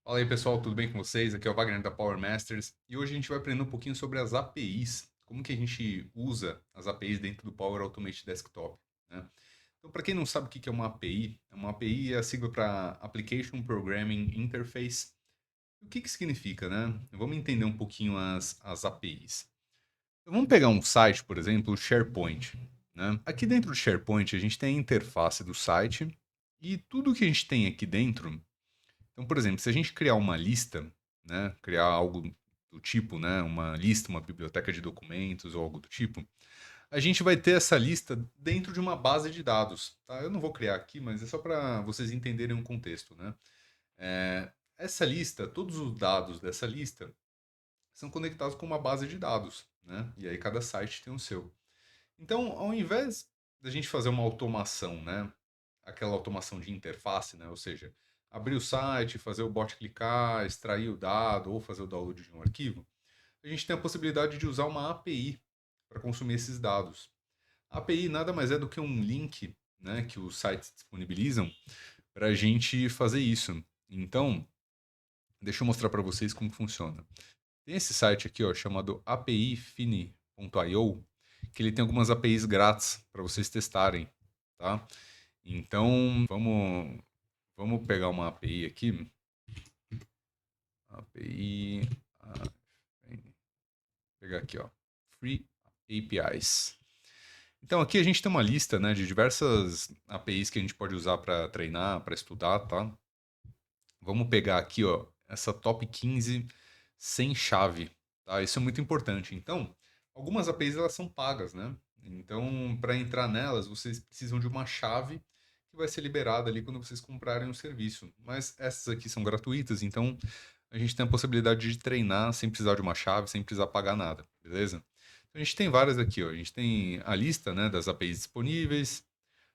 Fala aí pessoal, tudo bem com vocês? Aqui é o Wagner da Power Masters e hoje a gente vai aprender um pouquinho sobre as APIs, como que a gente usa as APIs dentro do Power Automate Desktop, né? Então, para quem não sabe o que é uma API é a sigla para Application Programming Interface. O que significa, né? Vamos entender um pouquinho as APIs. Então, vamos pegar um site, por exemplo, o SharePoint, né? Aqui dentro do SharePoint a gente tem a interface do site e tudo que a gente tem aqui dentro. Então, por exemplo, se a gente criar uma lista, né, criar algo do tipo, né, uma lista, uma biblioteca de documentos ou algo do tipo, a gente vai ter essa lista dentro de uma base de dados, tá? Eu não vou criar aqui, mas é só para vocês entenderem um contexto, né? Essa lista, todos os dados dessa lista são conectados com uma base de dados, né? E aí cada site tem o seu. Então, ao invés da gente fazer uma automação, né? Aquela automação de interface, né? Ou seja, abrir o site, fazer o bot clicar, extrair o dado ou fazer o download de um arquivo, a gente tem a possibilidade de usar uma API para consumir esses dados. A API nada mais é do que um link, né, que os sites disponibilizam para a gente fazer isso. Então, deixa eu mostrar para vocês como funciona. Tem esse site aqui, ó, chamado apifini.io, que ele tem algumas APIs grátis para vocês testarem, tá? Então, vamos pegar uma API aqui. API. Pegar aqui, ó. Free APIs. Então, aqui a gente tem uma lista, né, de diversas APIs que a gente pode usar para treinar, para estudar, tá? Vamos pegar aqui, ó, essa top 15 sem chave, tá? Isso é muito importante. Então, algumas APIs elas são pagas, né? Então, para entrar nelas, vocês precisam de uma chave que vai ser liberada ali quando vocês comprarem o serviço. Mas essas aqui são gratuitas, então a gente tem a possibilidade de treinar sem precisar de uma chave, sem precisar pagar nada, beleza? Então, a gente tem várias aqui, ó. A gente tem a lista, né, das APIs disponíveis.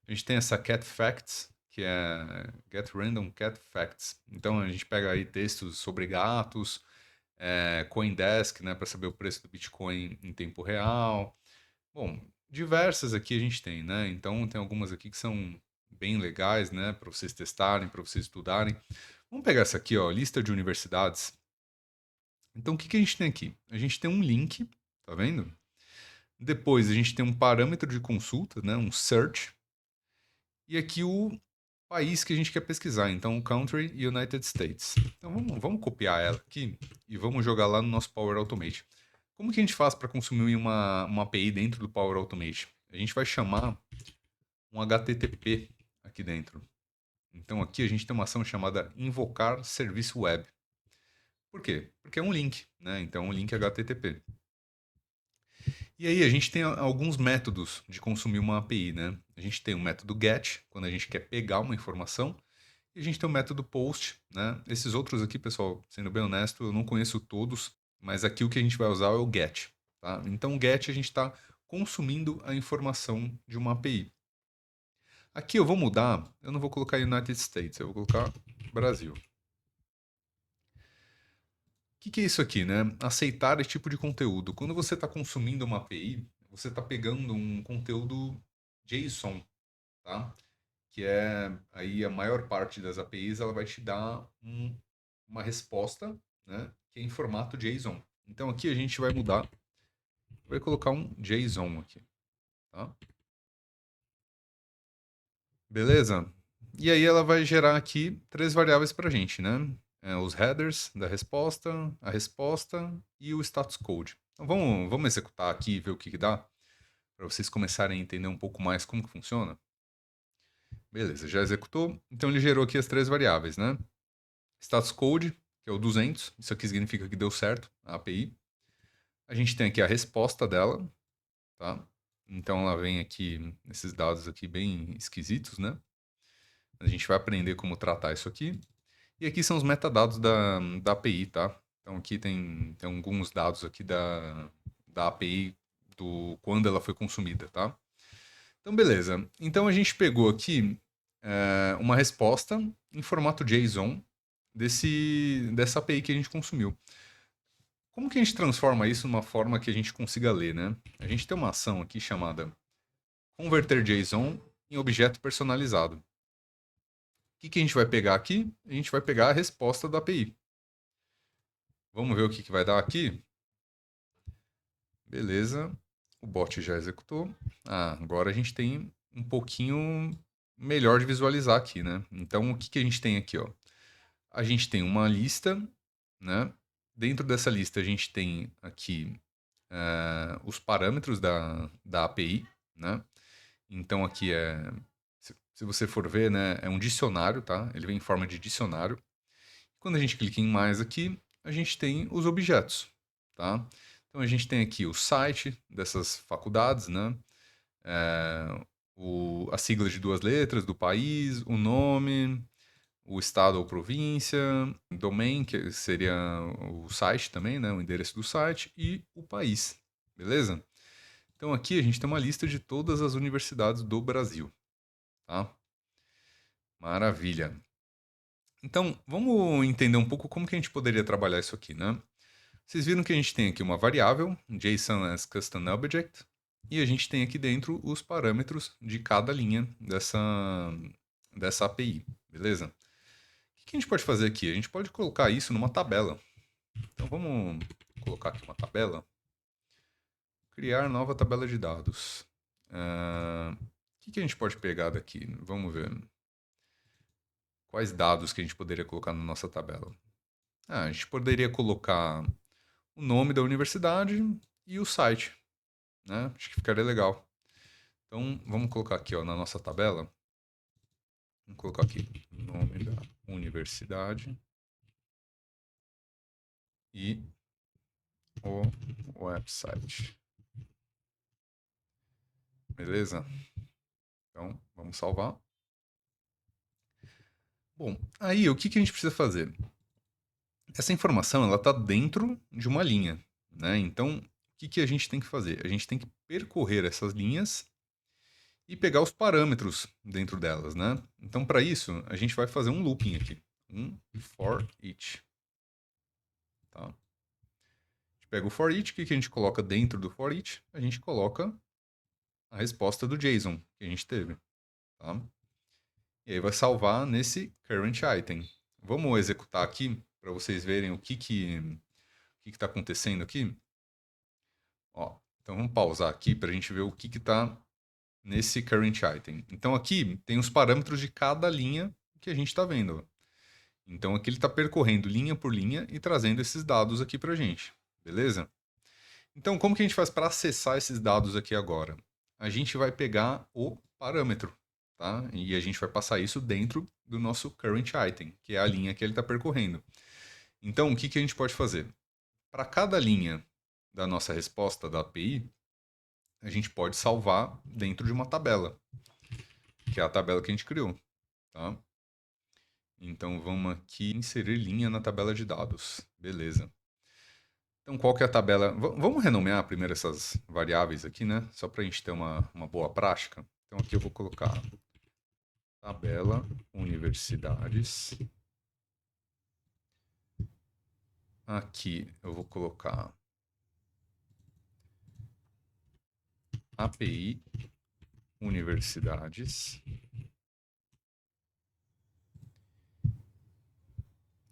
A gente tem essa Cat Facts, que é Get Random Cat Facts. Então a gente pega aí textos sobre gatos, CoinDesk, né, para saber o preço do Bitcoin em tempo real. Bom, diversas aqui a gente tem, né? Então tem algumas aqui que são bem legais, né, para vocês testarem, para vocês estudarem. Vamos pegar essa aqui, ó, lista de universidades. Então o que a gente tem aqui? A gente tem um link, tá vendo? Depois a gente tem um parâmetro de consulta, né, um search. E aqui o país que a gente quer pesquisar. Então, Country United States. Então, vamos copiar ela aqui e vamos jogar lá no nosso Power Automate. Como que a gente faz para consumir uma API dentro do Power Automate? A gente vai chamar um HTTP aqui dentro. Então, aqui a gente tem uma ação chamada invocar serviço web. Por quê? Porque é um link, né? Então, é um link HTTP. E aí a gente tem alguns métodos de consumir uma API, né? A gente tem o método GET, quando a gente quer pegar uma informação, e a gente tem o método POST, né? Esses outros aqui, pessoal, sendo bem honesto, eu não conheço todos, mas aqui o que a gente vai usar é o GET, tá? Então o GET a gente está consumindo a informação de uma API. Aqui eu vou mudar, eu não vou colocar United States, eu vou colocar Brasil. O que é isso aqui, né? Aceitar esse tipo de conteúdo. Quando você está consumindo uma API, você está pegando um conteúdo JSON, tá? Que é aí a maior parte das APIs ela vai te dar uma resposta, né? Que é em formato JSON. Então aqui a gente vai mudar, vai colocar um JSON aqui, tá? Beleza? E aí ela vai gerar aqui três variáveis para a gente, né? Os headers da resposta, a resposta e o status code. Então vamos executar aqui e ver o que dá, para vocês começarem a entender um pouco mais como que funciona. Beleza, já executou. Então ele gerou aqui as três variáveis, né? Status code, que é o 200, isso aqui significa que deu certo a API. A gente tem aqui a resposta dela, tá? Então ela vem aqui, esses dados aqui bem esquisitos, né? A gente vai aprender como tratar isso aqui. E aqui são os metadados da API, tá? Então aqui tem alguns dados aqui da API do quando ela foi consumida, tá? Então beleza. Então a gente pegou aqui uma resposta em formato JSON dessa API que a gente consumiu. Como que a gente transforma isso numa forma que a gente consiga ler, né? A gente tem uma ação aqui chamada converter JSON em objeto personalizado. O que a gente vai pegar aqui? A gente vai pegar a resposta da API. Vamos ver o que vai dar aqui? Beleza. O bot já executou. Agora a gente tem um pouquinho melhor de visualizar aqui, né? Então, o que a gente tem aqui, ó? A gente tem uma lista, né? Dentro dessa lista, a gente tem aqui os parâmetros da API, né? Então, aqui se você for ver, né? É um dicionário, tá? Ele vem em forma de dicionário. Quando a gente clica em mais aqui, a gente tem os objetos, tá? Então a gente tem aqui o site dessas faculdades, né? A sigla de 2 letras do país, o nome, o estado ou província, domain, que seria o site também, né? O endereço do site e o país, beleza? Então aqui a gente tem uma lista de todas as universidades do Brasil, tá? Maravilha. Então, vamos entender um pouco como que a gente poderia trabalhar isso aqui, né? Vocês viram que a gente tem aqui uma variável, JSON as Custom Object, e a gente tem aqui dentro os parâmetros de cada linha dessa API, beleza? O que a gente pode fazer aqui? A gente pode colocar isso numa tabela. Então vamos colocar aqui uma tabela. Criar nova tabela de dados. O que a gente pode pegar daqui? Vamos ver. Quais dados que a gente poderia colocar na nossa tabela? A gente poderia colocar o nome da universidade e o site, né? Acho que ficaria legal. Então, vamos colocar aqui, ó, na nossa tabela. Vamos colocar aqui nome da universidade e o website. Beleza? Então, vamos salvar. Bom, aí o que a gente precisa fazer? Essa informação ela está dentro de uma linha, né? Então, o que a gente tem que fazer? A gente tem que percorrer essas linhas e pegar os parâmetros dentro delas, né? Então, para isso, a gente vai fazer um looping aqui, um for each, tá? A gente pega o for each, o que a gente coloca dentro do for each? A gente coloca a resposta do JSON que a gente teve, tá? E aí vai salvar nesse current item. Vamos executar aqui para vocês verem o que está acontecendo aqui. Ó, então vamos pausar aqui para a gente ver o que está nesse current item. Então aqui tem os parâmetros de cada linha que a gente está vendo. Então aqui ele está percorrendo linha por linha e trazendo esses dados aqui para a gente, beleza? Então como que a gente faz para acessar esses dados aqui agora? A gente vai pegar o parâmetro, tá? E a gente vai passar isso dentro do nosso current item, que é a linha que ele está percorrendo. Então o que a gente pode fazer? Para cada linha da nossa resposta da API, a gente pode salvar dentro de uma tabela, que é a tabela que a gente criou, tá? Então vamos aqui inserir linha na tabela de dados. Beleza. Então qual que é a tabela? Vamos renomear primeiro essas variáveis aqui, né? Só para a gente ter uma boa prática. Então aqui eu vou colocar tabela universidades. Aqui eu vou colocar API universidades.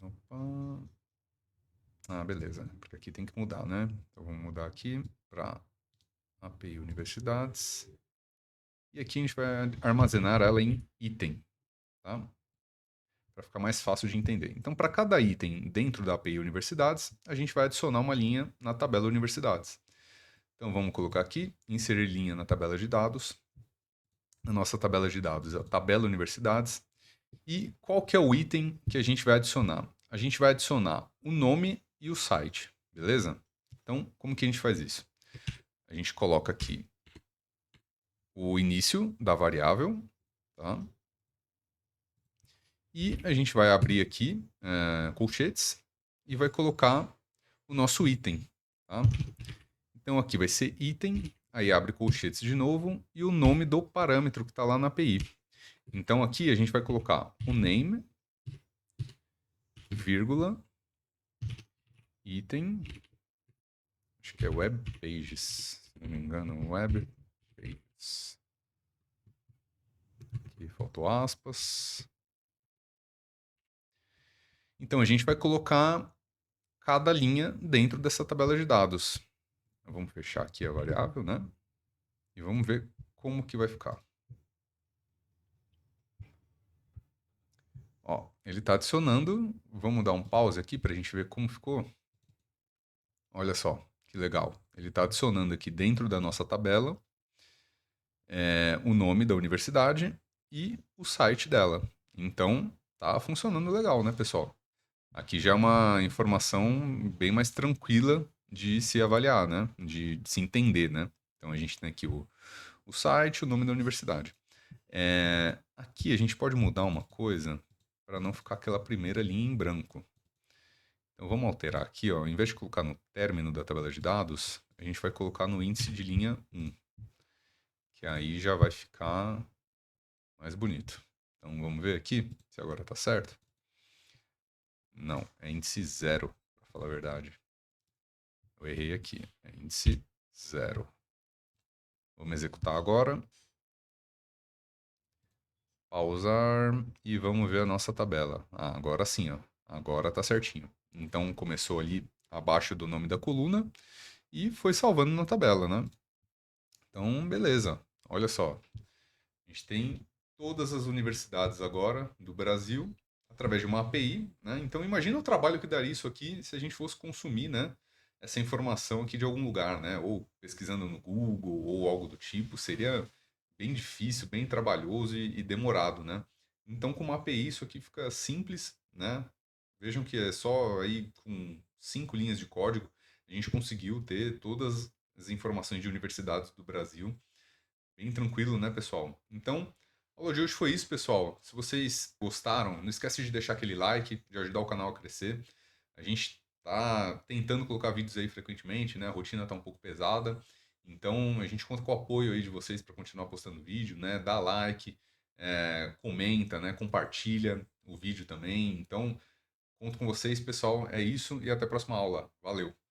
Opa. Beleza. Porque aqui tem que mudar, né? Então vamos mudar aqui para API universidades. E aqui a gente vai armazenar ela em item, tá? Para ficar mais fácil de entender. Então, para cada item dentro da API universidades, a gente vai adicionar uma linha na tabela universidades. Então, vamos colocar aqui, inserir linha na tabela de dados. A nossa tabela de dados é a tabela universidades. E qual que é o item que a gente vai adicionar? A gente vai adicionar o nome e o site, beleza? Então, como que a gente faz isso? A gente coloca aqui o início da variável, tá? E a gente vai abrir aqui colchetes e vai colocar o nosso item, tá? Então aqui vai ser item, aí abre colchetes de novo e o nome do parâmetro que está lá na API. Então aqui a gente vai colocar o name, vírgula, item, acho que é web pages, se não me engano, web pages. Aqui faltou aspas. Então a gente vai colocar cada linha dentro dessa tabela de dados. Vamos fechar aqui a variável, né? E vamos ver como que vai ficar. Ó, ele está adicionando. Vamos dar um pause aqui para a gente ver como ficou. Olha só, que legal. Ele está adicionando aqui dentro da nossa tabela o nome da universidade e o site dela. Então, tá funcionando legal, né, pessoal? Aqui já é uma informação bem mais tranquila de se avaliar, né? De se entender, né? Então, a gente tem aqui o site, o nome da universidade. Aqui a gente pode mudar uma coisa para não ficar aquela primeira linha em branco. Então vamos alterar aqui, ó. Em vez de colocar no término da tabela de dados, a gente vai colocar no índice de linha 1, que aí já vai ficar mais bonito. Então vamos ver aqui se agora está certo. Não, é índice 0, para falar a verdade. Eu errei aqui, é índice 0. Vamos executar agora. Pausar e vamos ver a nossa tabela. Ah, agora sim, ó. Agora tá certinho. Então começou ali abaixo do nome da coluna e foi salvando na tabela, né? Então, beleza. Olha só. A gente tem todas as universidades agora do Brasil através de uma API, né? Então imagina o trabalho que daria isso aqui se a gente fosse consumir, né, essa informação aqui de algum lugar, né? Ou pesquisando no Google ou algo do tipo, seria bem difícil, bem trabalhoso e demorado, né? Então com uma API isso aqui fica simples, né? Vejam que é só aí com 5 linhas de código a gente conseguiu ter todas as informações de universidades do Brasil. Bem tranquilo, né, pessoal? Então, a aula de hoje foi isso, pessoal. Se vocês gostaram, não esquece de deixar aquele like, de ajudar o canal a crescer. A gente tá tentando colocar vídeos aí frequentemente, né? A rotina tá um pouco pesada. Então, a gente conta com o apoio aí de vocês para continuar postando vídeo, né? Dá like, comenta, né? Compartilha o vídeo também. Então, conto com vocês, pessoal. É isso e até a próxima aula. Valeu!